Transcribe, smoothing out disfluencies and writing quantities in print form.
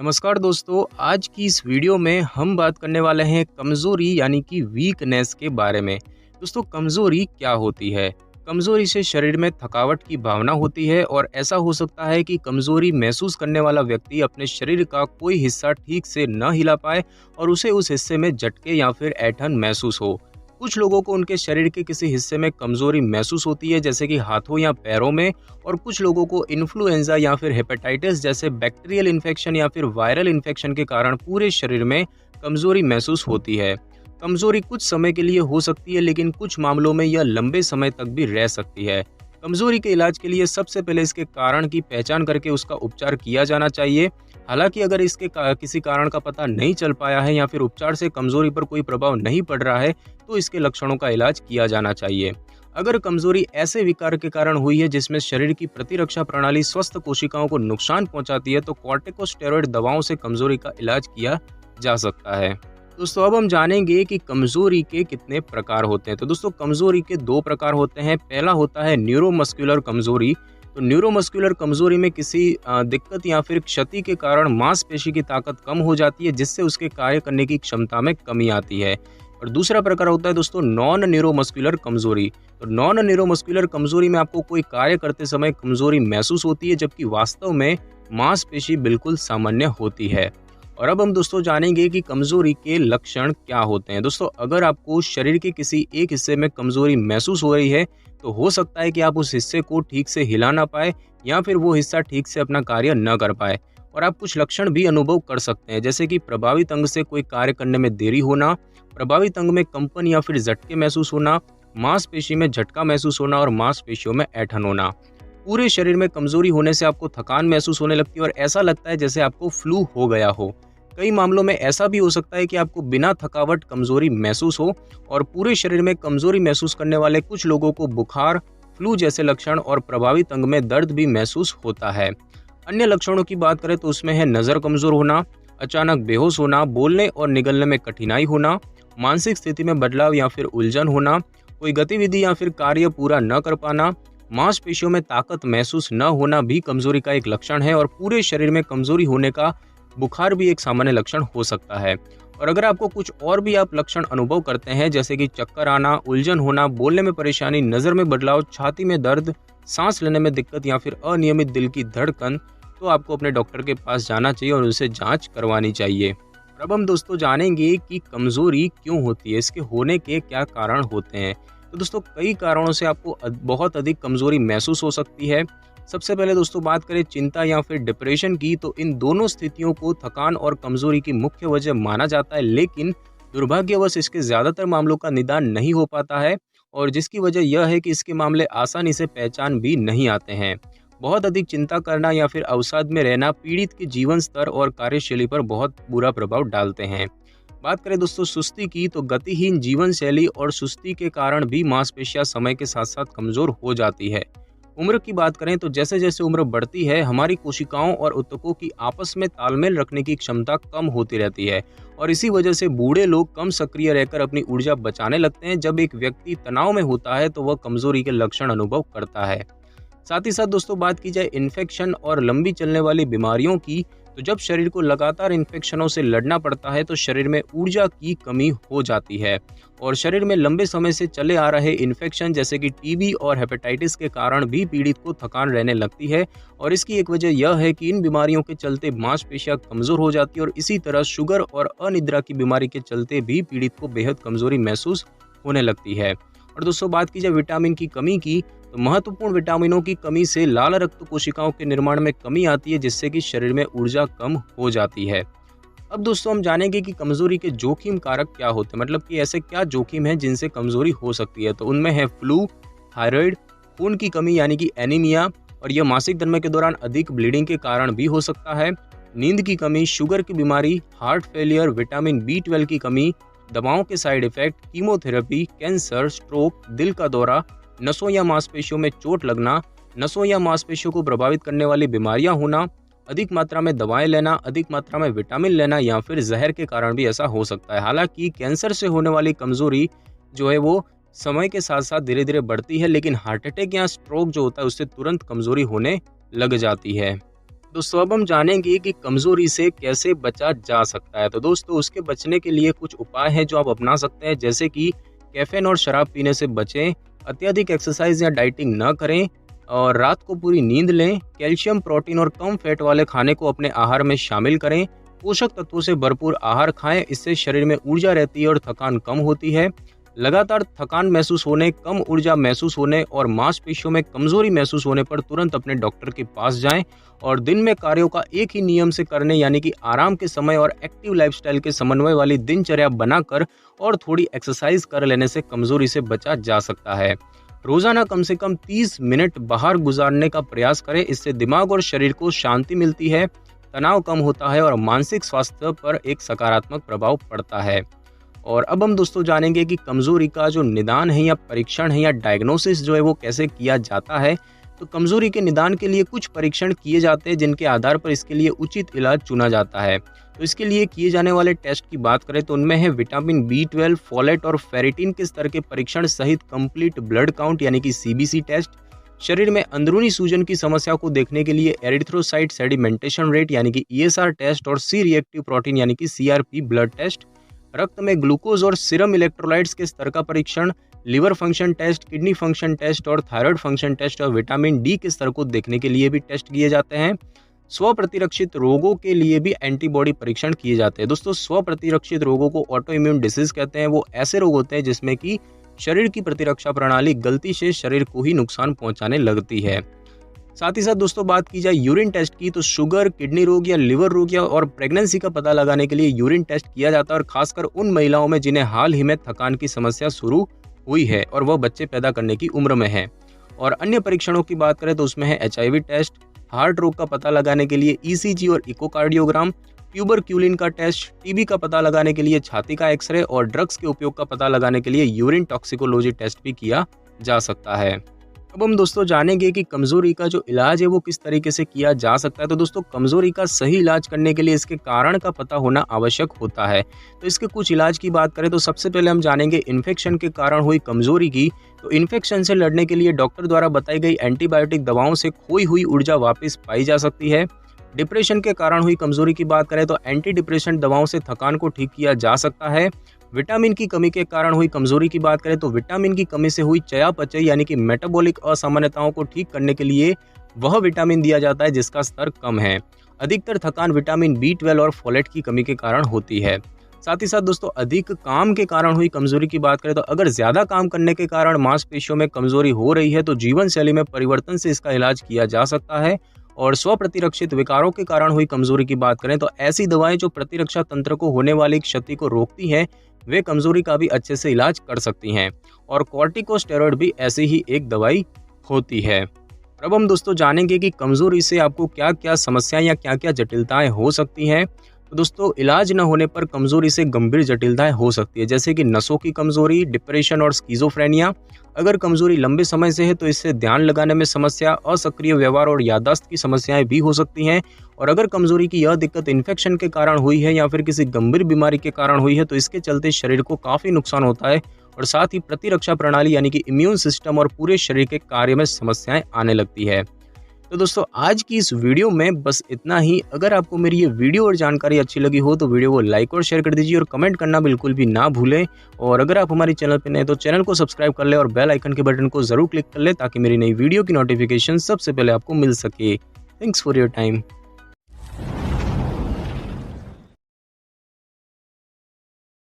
नमस्कार दोस्तों, आज की इस वीडियो में हम बात करने वाले हैं कमज़ोरी यानी कि वीकनेस के बारे में। दोस्तों, कमज़ोरी क्या होती है? कमज़ोरी से शरीर में थकावट की भावना होती है और ऐसा हो सकता है कि कमज़ोरी महसूस करने वाला व्यक्ति अपने शरीर का कोई हिस्सा ठीक से न हिला पाए और उसे उस हिस्से में झटके या फिर ऐंठन महसूस हो। कुछ लोगों को उनके शरीर के किसी हिस्से में कमज़ोरी महसूस होती है, जैसे कि हाथों या पैरों में, और कुछ लोगों को इन्फ्लुएंजा या फिर हेपेटाइटिस जैसे बैक्टीरियल इन्फेक्शन या फिर वायरल इन्फेक्शन के कारण पूरे शरीर में कमजोरी महसूस होती है। कमजोरी कुछ समय के लिए हो सकती है, लेकिन कुछ मामलों में यह लंबे समय तक भी रह सकती है। कमजोरी के इलाज के लिए सबसे पहले इसके कारण की पहचान करके उसका उपचार किया जाना चाहिए। हालांकि अगर किसी कारण का पता नहीं चल पाया है या फिर उपचार से कमजोरी पर कोई प्रभाव नहीं पड़ रहा है, तो इसके लक्षणों का इलाज किया जाना चाहिए। अगर कमजोरी ऐसे विकार के कारण हुई है जिसमें शरीर की प्रतिरक्षा प्रणाली स्वस्थ कोशिकाओं को नुकसान पहुंचाती है, तो कॉर्टिकोस्टेरॉइड दवाओं से कमजोरी का इलाज किया जा सकता है। दोस्तों, अब हम जानेंगे कि कमजोरी के कितने प्रकार होते हैं। तो दोस्तों, कमजोरी के दो प्रकार होते हैं। पहला होता है न्यूरोमस्कुलर कमजोरी। तो न्यूरोमस्कुलर कमजोरी में किसी दिक्कत या फिर क्षति के कारण मांसपेशी की ताकत कम हो जाती है, जिससे उसके कार्य करने की क्षमता में कमी आती है। और दूसरा प्रकार होता है दोस्तों नॉन न्यूरोमस्कुलर कमजोरी। तो नॉन न्यूरोमस्कुलर कमजोरी में आपको कोई कार्य करते समय कमजोरी महसूस होती है, जबकि वास्तव में मांसपेशी बिल्कुल सामान्य होती है। और अब हम दोस्तों जानेंगे कि कमजोरी के लक्षण क्या होते हैं। दोस्तों, अगर आपको शरीर के किसी एक हिस्से में कमजोरी महसूस हो रही है, तो हो सकता है कि आप उस हिस्से को ठीक से हिला ना पाए या फिर वो हिस्सा ठीक से अपना कार्य न कर पाए। और आप कुछ लक्षण भी अनुभव कर सकते हैं, जैसे कि प्रभावित अंग से कोई कार्य करने में देरी होना, प्रभावित अंग में कंपन या फिर झटके महसूस होना, मांसपेशी में झटका महसूस होना और मांसपेशियों में ऐंठन होना। पूरे शरीर में कमजोरी होने से आपको थकान महसूस होने लगती है और ऐसा लगता है जैसे आपको फ्लू हो गया हो। कई मामलों में ऐसा भी हो सकता है कि आपको बिना थकावट कमजोरी महसूस हो। और पूरे शरीर में कमजोरी महसूस करने वाले कुछ लोगों को बुखार, फ्लू जैसे लक्षण और प्रभावित अंग में दर्द भी महसूस होता है। अन्य लक्षणों की बात करें तो उसमें है नजर कमजोर होना, अचानक बेहोश होना, बोलने और निगलने में कठिनाई होना, मानसिक स्थिति में बदलाव या फिर उलझन होना, कोई गतिविधि या फिर कार्य पूरा न कर पाना, मांसपेशियों में ताकत महसूस न होना भी कमजोरी का एक लक्षण है। और पूरे शरीर में कमजोरी होने का बुखार भी एक सामान्य लक्षण हो सकता है। और अगर आपको कुछ और भी आप लक्षण अनुभव करते हैं, जैसे कि चक्कर आना, उलझन होना, बोलने में परेशानी, नजर में बदलाव, छाती में दर्द, सांस लेने में दिक्कत या फिर अनियमित दिल की धड़कन, तो आपको अपने डॉक्टर के पास जाना चाहिए और उनसे जांच करवानी चाहिए। और अब हम दोस्तों जानेंगे कि कमजोरी क्यों होती है, इसके होने के क्या कारण होते हैं। तो दोस्तों, कई कारणों से आपको बहुत अधिक कमजोरी महसूस हो सकती है। सबसे पहले दोस्तों बात करें चिंता या फिर डिप्रेशन की, तो इन दोनों स्थितियों को थकान और कमजोरी की मुख्य वजह माना जाता है, लेकिन दुर्भाग्यवश इसके ज्यादातर मामलों का निदान नहीं हो पाता है। और जिसकी वजह यह है कि इसके मामले आसानी से पहचान भी नहीं आते हैं। बहुत अधिक चिंता करना या फिर अवसाद में रहना पीड़ित के जीवन स्तर और कार्यशैली पर बहुत बुरा प्रभाव डालते हैं। बात करें दोस्तों सुस्ती की, तो गतिहीन जीवन शैली और सुस्ती के कारण भी मांसपेशियां समय के साथ साथ कमजोर हो जाती है। उम्र की बात करें तो जैसे जैसे उम्र बढ़ती है, हमारी कोशिकाओं और ऊतकों की आपस में तालमेल रखने की क्षमता कम होती रहती है। और इसी वजह से बूढ़े लोग कम सक्रिय रहकर अपनी ऊर्जा बचाने लगते हैं। जब एक व्यक्ति तनाव में होता है, तो वह कमजोरी के लक्षण अनुभव करता है। साथ ही साथ दोस्तों बात की जाए इन्फेक्शन और लंबी चलने वाली बीमारियों की, तो जब शरीर को लगातार इन्फेक्शनों से लड़ना पड़ता है, तो शरीर में ऊर्जा की कमी हो जाती है। और शरीर में लंबे समय से चले आ रहे इन्फेक्शन जैसे कि टीबी और हेपेटाइटिस के कारण भी पीड़ित को थकान रहने लगती है। और इसकी एक वजह यह है कि इन बीमारियों के चलते मांसपेशियां कमजोर हो जाती है। और इसी तरह शुगर और अनिद्रा की बीमारी के चलते भी पीड़ित को बेहद कमजोरी महसूस होने लगती है। और दोस्तों बात की जाए विटामिन की कमी की, तो महत्वपूर्ण विटामिनों की कमी से लाल रक्त कोशिकाओं के निर्माण में कमी आती है, जिससे कि शरीर में ऊर्जा कम हो जाती है। अब दोस्तों हम जानेंगे कि कमजोरी के जोखिम कारक क्या होते हैं, मतलब कि ऐसे क्या जोखिम है जिनसे कमजोरी हो सकती है। तो उनमें है फ्लू, थायराइड, खून की कमी यानी कि एनीमिया, और यह मासिक धर्म के दौरान अधिक ब्लीडिंग के कारण भी हो सकता है। नींद की कमी, शुगर की बीमारी, हार्ट फेलियर, विटामिन B12 की कमी, दवाओं के side effect, chemotherapy, cancer, stroke, दिल का दौरा, नसों या मांसपेशियों में चोट लगना, नसों या मांसपेशियों को प्रभावित करने वाली बीमारियां होना, अधिक मात्रा में दवाएं लेना, अधिक मात्रा में विटामिन लेना या फिर जहर के कारण भी ऐसा हो सकता है। हालांकि कैंसर से होने वाली कमजोरी जो है वो समय के साथ साथ धीरे धीरे बढ़ती है, लेकिन हार्ट अटैक या स्ट्रोक जो होता है उससे तुरंत कमजोरी होने लग जाती है। दोस्तों अब हम जानेंगे कि कमज़ोरी से कैसे बचा जा सकता है। तो दोस्तों उसके बचने के लिए कुछ उपाय हैं जो आप अपना सकते हैं, जैसे कि कैफ़ीन और शराब पीने से बचें, अत्यधिक एक्सरसाइज़ या डाइटिंग ना करें और रात को पूरी नींद लें, कैल्शियम, प्रोटीन और कम फैट वाले खाने को अपने आहार में शामिल करें, पोषक तत्वों से भरपूर आहार खाएं, इससे शरीर में ऊर्जा रहती है और थकान कम होती है। लगातार थकान महसूस होने, कम ऊर्जा महसूस होने और मांसपेशियों में कमजोरी महसूस होने पर तुरंत अपने डॉक्टर के पास जाएं और दिन में कार्यों का एक ही नियम से करने यानी कि आराम के समय और एक्टिव लाइफस्टाइल के समन्वय वाली दिनचर्या बनाकर और थोड़ी एक्सरसाइज कर लेने से कमजोरी से बचा जा सकता है। रोजाना कम से कम 30 मिनट बाहर गुजारने का प्रयास करें, इससे दिमाग और शरीर को शांति मिलती है, तनाव कम होता है और मानसिक स्वास्थ्य पर एक सकारात्मक प्रभाव पड़ता है। और अब हम दोस्तों जानेंगे कि कमज़ोरी का जो निदान है या परीक्षण है या डायग्नोसिस जो है वो कैसे किया जाता है। तो कमज़ोरी के निदान के लिए कुछ परीक्षण किए जाते हैं जिनके आधार पर इसके लिए उचित इलाज चुना जाता है। तो इसके लिए किए जाने वाले टेस्ट की बात करें तो उनमें है विटामिन B12, फोलेट और फेरिटिन के स्तर के परीक्षण सहित कंप्लीट ब्लड काउंट यानी कि CBC टेस्ट, शरीर में अंदरूनी सूजन की समस्या को देखने के लिए एरिथ्रोसाइट सेडिमेंटेशन रेट यानी कि ESR टेस्ट और सी रिएक्टिव प्रोटीन यानी कि CRP ब्लड टेस्ट, रक्त में ग्लूकोज और सीरम इलेक्ट्रोलाइट्स के स्तर का परीक्षण, liver function test, kidney function test और थायराइड फंक्शन टेस्ट और विटामिन D के स्तर को देखने के लिए भी टेस्ट किए जाते हैं। स्व प्रतिरक्षित रोगों के लिए भी एंटीबॉडी परीक्षण किए जाते हैं। दोस्तों स्व प्रतिरक्षित रोगों को ऑटो इम्यून डिसीज कहते हैं। वो ऐसे रोग होते हैं जिसमें कि शरीर की प्रतिरक्षा प्रणाली गलती से शरीर को ही नुकसान पहुंचाने लगती है। साथ ही साथ दोस्तों बात की जाए यूरिन टेस्ट की, तो शुगर, किडनी रोग या लिवर रोग या और प्रेगनेंसी का पता लगाने के लिए यूरिन टेस्ट किया जाता है और खासकर उन महिलाओं में जिन्हें हाल ही में थकान की समस्या शुरू हुई है और वह बच्चे पैदा करने की उम्र में है। और अन्य परीक्षणों की बात करें तो उसमें है HIV टेस्ट, हार्ट रोग का पता लगाने के लिए ECG और इकोकार्डियोग्राम, ट्यूबरक्यूलिन का टेस्ट, TB का पता लगाने के लिए छाती का एक्सरे और ड्रग्स के उपयोग का पता लगाने के लिए यूरिन टॉक्सिकोलॉजी टेस्ट भी किया जा सकता है। अब हम दोस्तों जानेंगे कि कमज़ोरी का जो इलाज है वो किस तरीके से किया जा सकता है। तो दोस्तों कमज़ोरी का सही इलाज करने के लिए इसके कारण का पता होना आवश्यक होता है। तो इसके कुछ इलाज की बात करें तो सबसे पहले हम जानेंगे इन्फेक्शन के कारण हुई कमज़ोरी की। तो इन्फेक्शन से लड़ने के लिए डॉक्टर द्वारा बताई गई एंटीबायोटिक दवाओं से खोई हुई ऊर्जा वापस पाई जा सकती है। डिप्रेशन के कारण हुई कमज़ोरी की बात करें तो एंटी डिप्रेशन दवाओं से थकान को ठीक किया जा सकता है। विटामिन की कमी के कारण हुई कमजोरी की बात करें तो विटामिन की कमी से हुई चयापचय यानी कि मेटाबॉलिक असामान्यताओं को ठीक करने के लिए वह विटामिन दिया जाता है जिसका स्तर कम है। अधिकतर थकान विटामिन B12 और फोलेट की कमी के कारण होती है। साथ ही साथ दोस्तों अधिक काम के कारण हुई कमजोरी की बात करें तो अगर ज्यादा काम करने के कारण मांसपेशियों में कमजोरी हो रही है तो जीवन शैली में परिवर्तन से इसका इलाज किया जा सकता है। और स्व प्रतिरक्षित विकारों के कारण हुई कमजोरी की बात करें तो ऐसी दवाएं जो प्रतिरक्षा तंत्र को होने वाली क्षति को रोकती हैं वे कमजोरी का भी अच्छे से इलाज कर सकती हैं। और कॉर्टिकोस्टेरॉइड भी ऐसी ही एक दवाई होती है। अब हम दोस्तों जानेंगे कि कमजोरी से आपको क्या क्या समस्याएं या क्या क्या जटिलताएं हो सकती हैं। तो दोस्तों इलाज न होने पर कमजोरी से गंभीर जटिलताएं हो सकती है, जैसे कि नसों की कमजोरी, डिप्रेशन और स्किज़ोफ्रेनिया। अगर कमजोरी लंबे समय से है तो इससे ध्यान लगाने में समस्या, असक्रिय व्यवहार और याददाश्त की समस्याएं भी हो सकती हैं। और अगर कमजोरी की यह दिक्कत इन्फेक्शन के कारण हुई है या फिर किसी गंभीर बीमारी के कारण हुई है तो इसके चलते शरीर को काफ़ी नुकसान होता है और साथ ही प्रतिरक्षा प्रणाली यानी कि इम्यून सिस्टम और पूरे शरीर के कार्य में समस्याएं आने लगती है। तो दोस्तों आज की इस वीडियो में बस इतना ही। अगर आपको मेरी ये वीडियो और जानकारी अच्छी लगी हो तो वीडियो को लाइक और शेयर कर दीजिए और कमेंट करना बिल्कुल भी ना भूलें। और अगर आप हमारे चैनल पर नए तो चैनल को सब्सक्राइब कर ले और बेल आइकन के बटन को जरूर क्लिक कर ले ताकि मेरी नई वीडियो की नोटिफिकेशन सबसे पहले आपको मिल सके। Thanks for your time.